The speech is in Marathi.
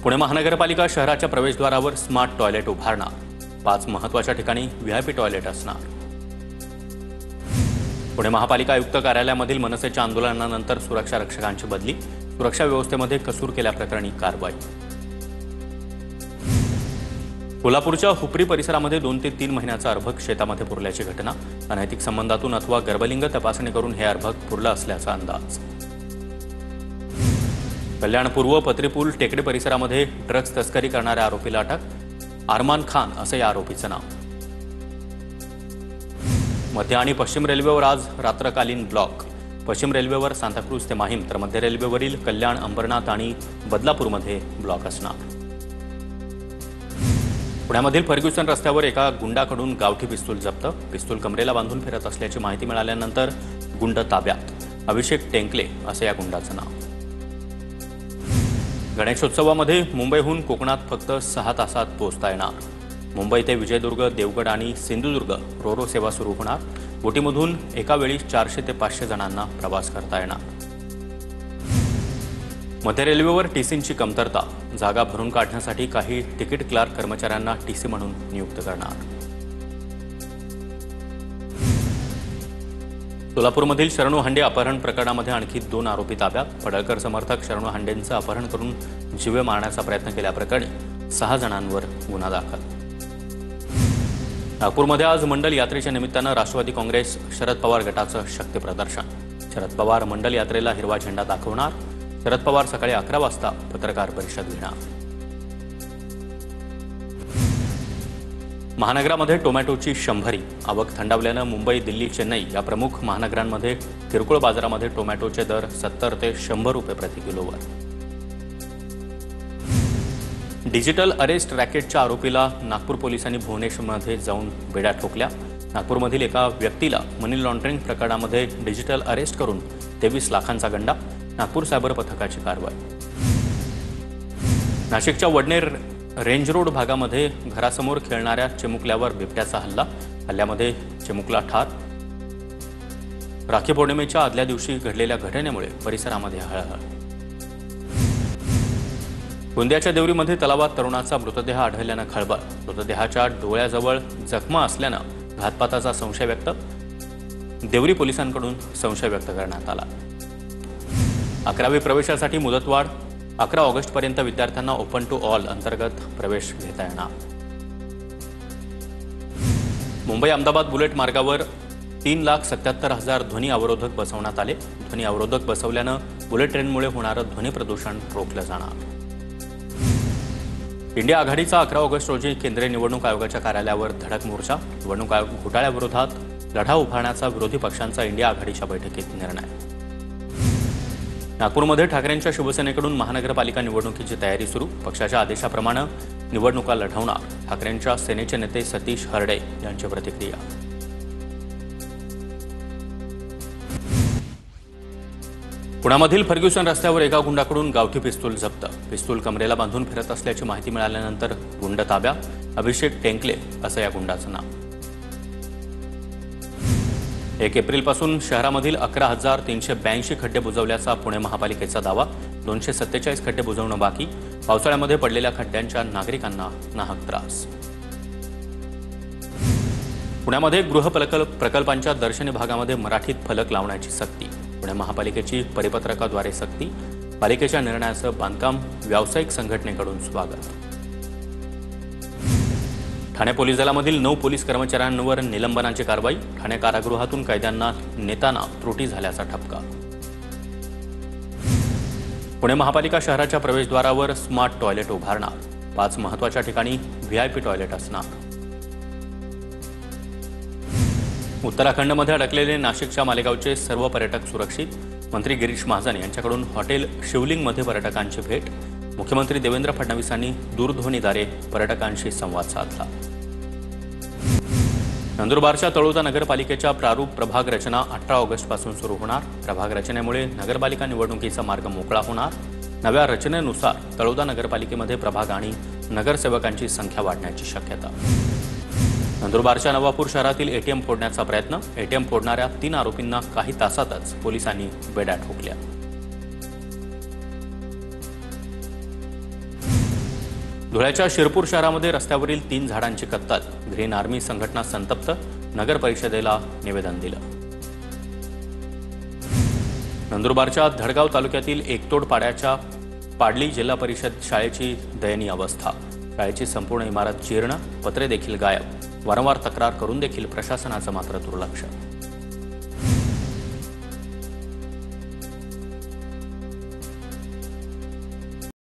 पुणे महानगरपालिका शहराच्या प्रवेशद्वारावर स्मार्ट टॉयलेट उभारणार. 5 महत्त्वाच्या ठिकाणी व्हीआयपी टॉयलेट असणार. पुणे महापालिका आयुक्त कार्यालयामधील मनसेच्या आंदोलनानंतर सुरक्षा रक्षकांची बदली. सुरक्षा व्यवस्थेमध्ये कसूर केल्याप्रकरणी कारवाई. कोल्हापूरच्या हुपरी परिसरामध्ये 2 ते 3 महिन्याचा अर्भक शेतामध्ये पुरल्याची घटना. अनैतिक संबंधातून अथवा गर्भलिंग तपासणी करून हे अर्भक पुरलं असल्याचा अंदाज. कल्याण पूर्व पत्रीपूल टेकडे परिसरामध्ये ड्रग्ज तस्करी करणाऱ्या आरोपीला अटक. अरमान खान असं या आरोपीचं नाव. मध्य आणि पश्चिम रेल्वेवर आज रात्रकालीन ब्लॉक. पश्चिम रेल्वेवर सांताक्रूज ते माहीम तर मध्य रेल्वेवरील कल्याण, अंबरनाथ आणि बदलापूरमध्ये ब्लॉक असणार. पुण्यामधील फर्ग्युसन रस्त्यावर एका गुंडाकडून गावठी पिस्तूल जप्त. पिस्तूल कमरेला बांधून फिरत असल्याची माहिती मिळाल्यानंतर गुंड ताब्यात. अभिषेक टेंकले असं या गुंडाचं नाव. गणेशोत्सवामध्ये मुंबईहून कोकणात फक्त 6 तासात पोहोचता येणार. मुंबई ते विजयदुर्ग, देवगड आणि सिंधुदुर्ग रोरो सेवा सुरू होणार. बोटीमधून एका वेळी 400 ते 500 जणांना प्रवास करता येणार. मध्य रेल्वेवर टीसींची कमतरता. जागा भरून काढण्यासाठी काही तिकीट क्लार्क कर्मचाऱ्यांना टीसी म्हणून नियुक्त करणार. सोलापूरमधील शरणू हांडे अपहरण प्रकरणामध्ये आणखी 2 आरोपी ताब्यात. पडळकर समर्थक शरणू हांडेंचं अपहरण करून जीवे मारण्याचा प्रयत्न केल्याप्रकरणी 6 जणांवर गुन्हा दाखल. नागपूरमध्ये आज मंडल यात्रेच्या निमित्तानं राष्ट्रवादी काँग्रेस शरद पवार गटाचं शक्ती प्रदर्शन. शरद पवार मंडल यात्रेला हिरवा झेंडा दाखवणार. शरद पवार सकाळी 11 वाजता पत्रकार परिषद घेणार. महानगरामध्ये टोमॅटोची 100. आवक थंडावल्यानं मुंबई, दिल्ली, चेन्नई या प्रमुख महानगरांमध्ये किरकोळ बाजारामध्ये टोमॅटोचे दर 70 ते 100 रुपये प्रति किलोवर. डिजिटल अरेस्ट रॅकेटच्या आरोपीला नागपूर पोलिसांनी भुवनेश्वरमध्ये जाऊन बेड्या ठोकल्या. नागपूरमधील एका व्यक्तीला मनी लॉन्ड्रिंग प्रकरणामध्ये डिजिटल अरेस्ट करून 23 लाखांचा गंडा. नागपूर सायबर पथकाची कारवाई. नाशिकच्या वडनेर रेंज रोड भागामध्ये घरासमोर खेळणाऱ्या चिमुकल्यावर बिबट्याचा हल्ला. हल्ल्यामध्ये चिमुकला ठार. राखी पौर्णिमेच्या आदल्या दिवशी घडलेल्या घटनेमुळे परिसरामध्ये हळहळ. गोंदियाच्या देवरीमध्ये तलावात तरुणाचा मृतदेह आढळल्यानं खळबळ. मृतदेहाच्या डोळ्याजवळ जखमा असल्यानं घातपाताचा संशय व्यक्त. देवरी पोलिसांकडून संशय व्यक्त करण्यात आला. 11वी प्रवेशासाठी मुदतवाढ. 11 ऑगस्टपर्यंत विद्यार्थ्यांना ओपन टू ऑल अंतर्गत प्रवेश घेता येणार. मुंबई अहमदाबाद बुलेट मार्गावर 3,77,000 ध्वनी अवरोधक बसवण्यात आले. ध्वनी अवरोधक बसवल्यानं बुलेट ट्रेनमुळे होणारं ध्वनी प्रदूषण रोखलं जाणार. इंडिया आघाडीचा 11 ऑगस्ट रोजी केंद्रीय निवडणूक आयोगाच्या कार्यालयावर धडक मोर्चा. निवडणूक आयोग घोटाळ्याविरोधात लढा उभारण्याचा विरोधी पक्षांचा इंडिया आघाडीच्या बैठकीत निर्णय. नागपूरमध्ये ठाकरेंच्या शिवसेनेकडून महानगरपालिका निवडणुकीची तयारी सुरू. पक्षाच्या आदेशाप्रमाणे निवडणुका लढवणार. ठाकरेंच्या सेनेचे नेते सतीश हरडे यांची प्रतिक्रिया. पुण्यामधील फर्ग्युसन रस्त्यावर एका गुंडाकडून गावठी पिस्तूल जप्त. पिस्तूल कमरेला बांधून फिरत असल्याची माहिती मिळाल्यानंतर गुंड ताब्यात. अभिषेक टेंकले असं या गुंडाचं नाव. 1 एप्रिलपासून शहरामधील 11,382 खड्डे बुजवल्याचा पुणे महापालिकेचा दावा. 247 खड्डे बुजवणं बाकी. पावसाळ्यामध्ये पडलेल्या खड्ड्यांच्या नागरिकांना नाहक त्रास. पुण्यामध्ये गृहप्रकल्पांच्या दर्शनी भागामध्ये मराठीत फलक लावण्याची सक्ती. पुणे महापालिकेची परिपत्रकाद्वारे सक्ती. पालिकेच्या निर्णयाचं बांधकाम व्यावसायिक संघटनेकडून स्वागत. ठाणे पोलीस दलामधील 9 पोलीस कर्मचाऱ्यांवर निलंबनाची कारवाई. ठाणे कारागृहातून कैद्यांना नेताना त्रुटी झाल्याचा ठपका. पुणे महापालिका शहराच्या प्रवेशद्वारावर स्मार्ट टॉयलेट उभारणार. 5 महत्त्वाच्या ठिकाणी व्हीआयपी टॉयलेट असणार. उत्तराखंडमध्ये अडकलेले नाशिकच्या मालेगावचे सर्व पर्यटक सुरक्षित. मंत्री गिरीश महाजन यांच्याकडून हॉटेल शिवलिंगमध्ये पर्यटकांची भेट. मुख्यमंत्री देवेंद्र फडणवीसांनी दूरध्वनीद्वारे पर्यटकांशी संवाद साधला. नंदुरबारच्या तळोदा नगरपालिकेच्या प्रारूप प्रभाग रचना 18 ऑगस्टपासून सुरू होणार. प्रभाग रचनेमुळे नगरपालिका निवडणुकीचा मार्ग मोकळा होणार. नव्या रचनेनुसार तळोदा नगरपालिकेमध्ये प्रभाग आणि नगरसेवकांची संख्या वाढण्याची शक्यता. नंदुरबारच्या नवापूर शहरातील एटीएम फोडण्याचा प्रयत्न. एटीएम फोडणाऱ्या 3 आरोपींना काही तासातच पोलिसांनी बेड्या ठोकल्या. धुळ्याच्या शिरपूर शहरामध्ये रस्त्यावरील 3 झाडांची कत्तल. ग्रीन आर्मी संघटना संतप्त. नगर परिषदेला निवेदन दिलं. नंदुरबारच्या धडगाव तालुक्यातील एकतोड पाड्याच्या पाडली जिल्हा परिषद शाळेची दयनीय अवस्था. शाळेची संपूर्ण इमारत जीर्ण, पत्रे देखील गायब. वारंवार तक्रार करून देखील प्रशासनाचं मात्र दुर्लक्ष.